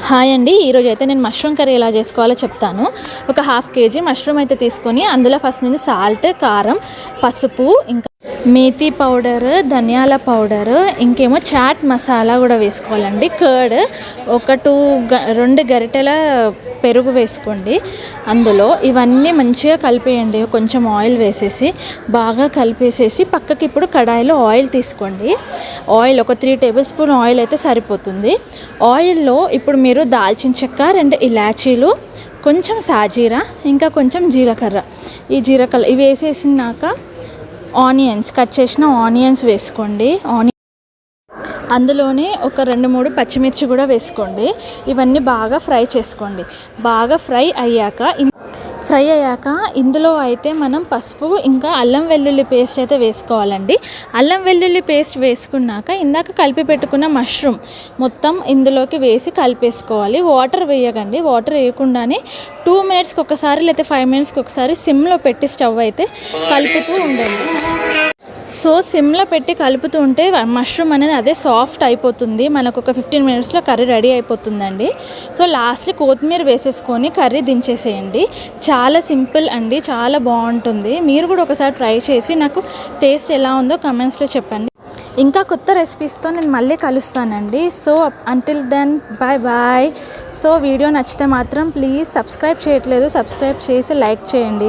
Hi అండి, ఈరోజు అయితే నేను మష్రూమ్ కర్రీ ఎలా చేసుకోవాలో చెప్తాను. ఒక 1/2 kg మష్రూమ్ అయితే తీసుకొని అందులో ఫస్ట్ నేను సాల్ట్, కారం, పసుపు, ఇంకా మేథీ పౌడర్, ధనియాల పౌడర్, ఇంకేమో చాట్ మసాలా కూడా వేసుకోవాలండి. కర్డ్ ఒక 2 గరిటెల పెరుగు వేసుకోండి. అందులో ఇవన్నీ మంచిగా కలిపేయండి. కొంచెం ఆయిల్ వేసేసి బాగా కలిపేసేసి పక్కకి ఇప్పుడు కడాయిలో ఆయిల్ తీసుకోండి. ఆయిల్ ఒక 3 టేబుల్ స్పూన్ ఆయిల్ అయితే సరిపోతుంది. ఆయిల్లో ఇప్పుడు మీరు దాల్చిన చెక్క, 2 ఇలాచీలు, కొంచెం సాజీరా, ఇంకా కొంచెం జీలకర్ర, ఇవి వేసేసినాక ఆనియన్స్, కట్ చేసిన ఆనియన్స్ వేసుకోండి. అందులోనే ఒక 2-3 పచ్చిమిర్చి కూడా వేసుకోండి. ఇవన్నీ బాగా ఫ్రై చేసుకోండి. బాగా ఫ్రై అయ్యాక ఇందులో అయితే మనం పసుపు, ఇంకా అల్లం వెల్లుల్లి పేస్ట్ అయితే వేసుకోవాలండి. అల్లం వెల్లుల్లి పేస్ట్ వేసుకున్నాక ఇందాక కలిపి పెట్టుకున్న మష్రూమ్ మొత్తం ఇందులోకి వేసి కలిపేసుకోవాలి. వాటర్ వేయకండి. వాటర్ వేయకుండానే 2 మినిట్స్కి ఒకసారి లేదా 5 మినిట్స్కి ఒకసారి సిమ్లో పెట్టి స్టవ్ అయితే కలుపుతూ ఉండండి. సో సిమ్లో పెట్టి కలుపుతూ ఉంటే మష్రూమ్ అనేది అదే సాఫ్ట్ అయిపోతుంది. మనకు ఒక 15 మినిట్స్లో కర్రీ రెడీ అయిపోతుందండి. సో లాస్ట్లో కొత్తిమీర వేసేసుకొని కర్రీ దించేసేయండి. చాలా సింపుల్ అండి, చాలా బాగుంటుంది. మీరు కూడా ఒకసారి ట్రై చేసి నాకు టేస్ట్ ఎలా ఉందో కమెంట్స్లో చెప్పండి. ఇంకా కొత్త రెసిపీస్తో నేను మళ్ళీ కలుస్తానండి. So until then bye. So video నచ్చితే మాత్రం ప్లీజ్ సబ్స్క్రైబ్ చేయట్లేదు, సబ్స్క్రైబ్ చేసి లైక్ చేయండి.